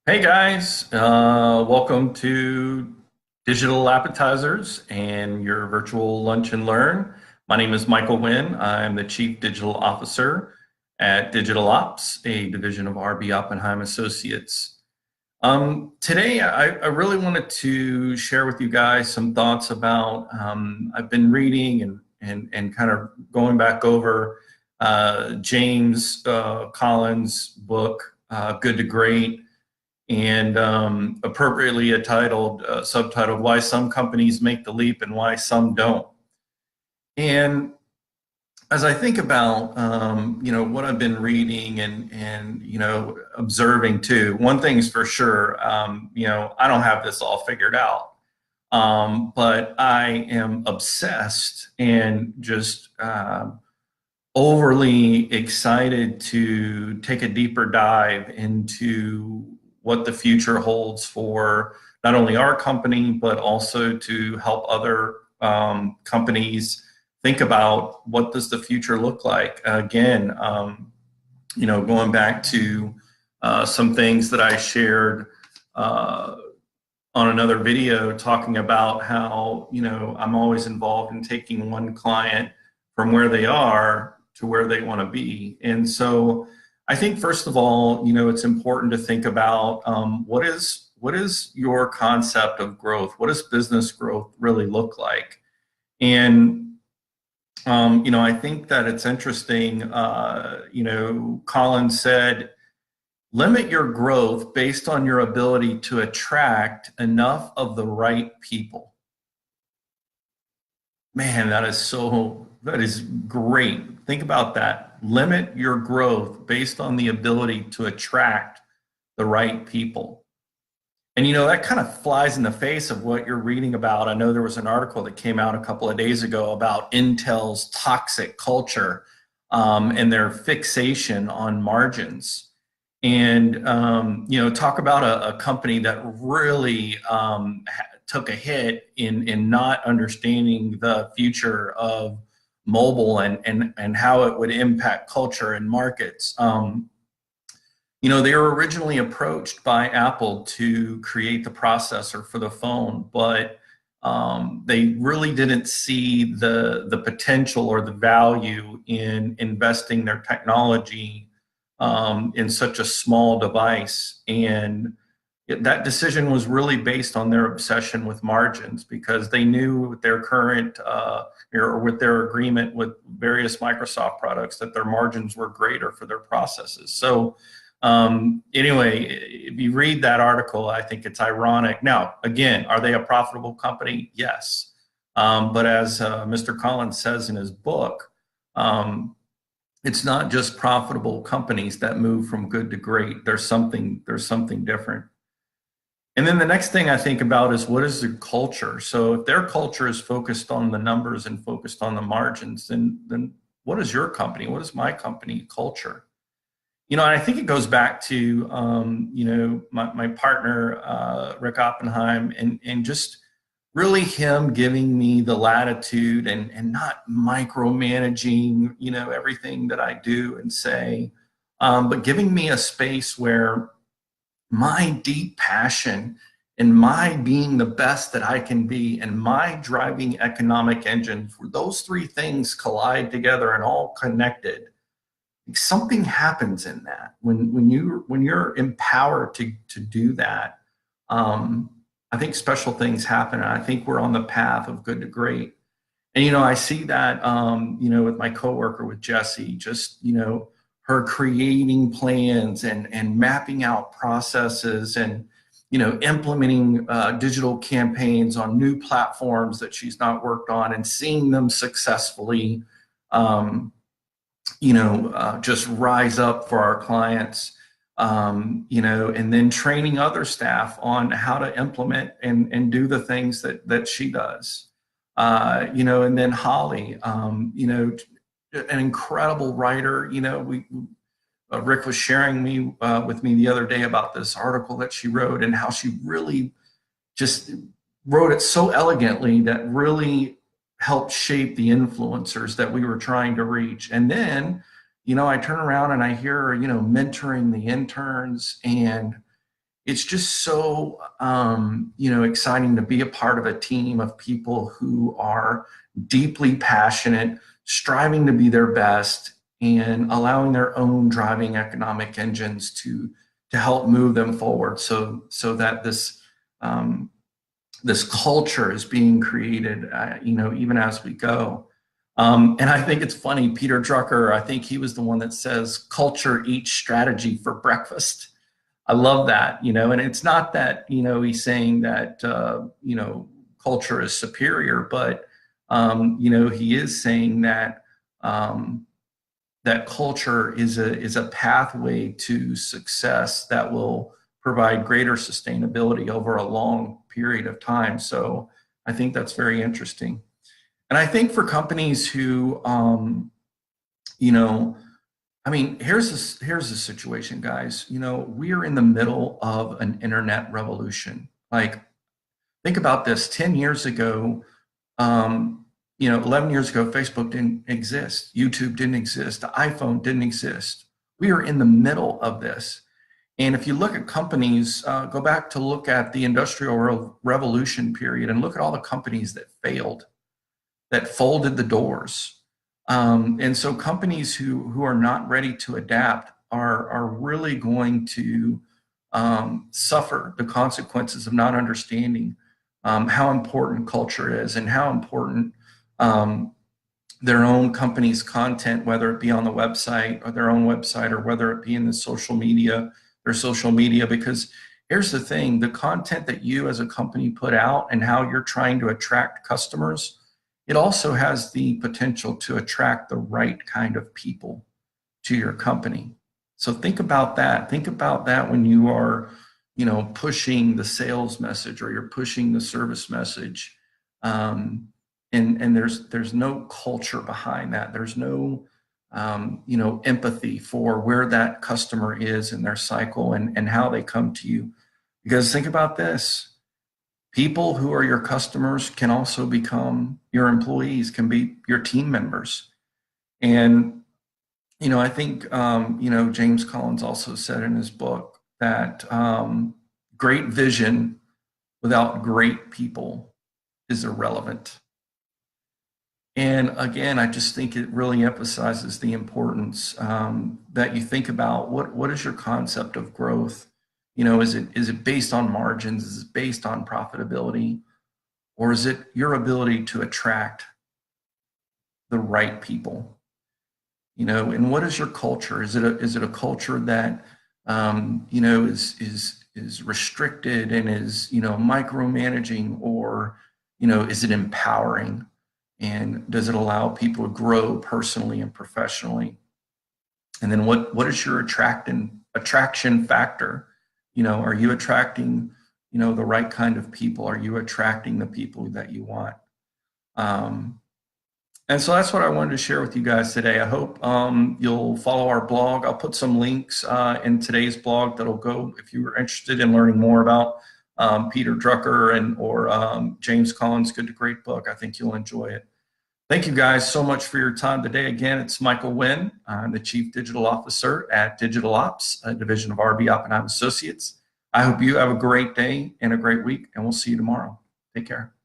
Hey guys, welcome to Digital Appetizers and your virtual lunch and learn. My name is Michael Wynn. I'm the Chief Digital Officer at Digital Ops, a division of RB Oppenheim Associates. Today, I really wanted to share with you guys some thoughts about, I've been reading and kind of going back over James Collins' book, Good to Great, and appropriately subtitled "Why Some Companies Make the Leap and Why Some Don't." And as I think about what I've been reading and observing too, one thing's for sure, I don't have this all figured out, but I am obsessed and just overly excited to take a deeper dive into what the future holds for not only our company, but also to help other companies think about what does the future look like. Again, going back to some things that I shared on another video talking about how, I'm always involved in taking one client from where they are to where they want to be. And so I think, first of all, it's important to think about what is your concept of growth? What does business growth really look like? And I think that it's interesting. Colin said, limit your growth based on your ability to attract enough of the right people. Man, that is great. Think about that. Limit your growth based on the ability to attract the right people. And that kind of flies in the face of what you're reading about. I know there was an article that came out a couple of days ago about Intel's toxic culture and their fixation on margins. And talk about a company that really took a hit in not understanding the future of mobile and how it would impact culture and markets. They were originally approached by Apple to create the processor for the phone, but they really didn't see the potential or the value in investing their technology in such a small device. And that decision was really based on their obsession with margins, because they knew with their current or with their agreement with various Microsoft products that their margins were greater for their processes. So anyway, if you read that article, I think it's ironic. Now, again, are they a profitable company? Yes. But as Mr. Collins says in his book, it's not just profitable companies that move from good to great. There's something different. And then the next thing I think about is, what is the culture? So if their culture is focused on the numbers and focused on the margins, then what is your company? What is my company culture? And I think it goes back to, my partner, Rick Oppenheim, and just really him giving me the latitude and not micromanaging, everything that I do and say, but giving me a space where my deep passion and my being the best that I can be and my driving economic engine, for those three things collide together and all connected, something happens in that when you're empowered to do that. I think special things happen, and I think we're on the path of good to great. And I see that with my coworker, with Jessie, just her creating plans and mapping out processes and implementing digital campaigns on new platforms that she's not worked on, and seeing them successfully just rise up for our clients, and then training other staff on how to implement and do the things that she does. And then Holly, an incredible writer. Rick was sharing with me the other day about this article that she wrote, and how she really just wrote it so elegantly that really helped shape the influencers that we were trying to reach. And then, I turn around and I hear her, mentoring the interns, and it's just so exciting to be a part of a team of people who are deeply passionate, striving to be their best, and allowing their own driving economic engines to help move them forward. So that this culture is being created, even as we go. And I think it's funny, Peter Drucker, I think he was the one that says, culture eats strategy for breakfast. I love that, and it's not that, he's saying that, culture is superior, but, he is saying that, that culture is a pathway to success that will provide greater sustainability over a long period of time. So I think that's very interesting. And I think for companies who, here's the situation, guys. We are in the middle of an internet revolution. Like, think about this. 10 years ago, 11 years ago, Facebook didn't exist. YouTube didn't exist. The iPhone didn't exist. We are in the middle of this. And if you look at companies, go back to look at the Industrial Revolution period and look at all the companies that failed, that folded the doors. And so companies who are not ready to adapt are really going to suffer the consequences of not understanding how important culture is and how important their own company's content, whether it be on the website or their own website, or whether it be in the social media, because here's the thing, the content that you as a company put out and how you're trying to attract customers, it also has the potential to attract the right kind of people to your company. So think about that. Think about that when you are, pushing the sales message or you're pushing the service message. And there's no culture behind that. There's no, empathy for where that customer is in their cycle and how they come to you. Because think about this. People who are your customers can also become your employees, can be your team members. And, I think, James Collins also said in his book that great vision without great people is irrelevant. And again, I just think it really emphasizes the importance that you think about what is your concept of growth? Is it based on margins? Is it based on profitability? Or is it your ability to attract the right people? And what is your culture? Is it a culture that is restricted and is micromanaging, or is it empowering? And does it allow people to grow personally and professionally? And then what is your attraction factor? Are you attracting, the right kind of people? Are you attracting the people that you want? And so that's what I wanted to share with you guys today. I hope you'll follow our blog. I'll put some links in today's blog that'll go, if you are interested in learning more about Peter Drucker or James Collins' Good to Great book. I think you'll enjoy it. Thank you guys so much for your time today. Again, it's Michael Wynn. I'm the Chief Digital Officer at Digital Ops, a division of RB Oppenheim Associates. I hope you have a great day and a great week, and we'll see you tomorrow. Take care.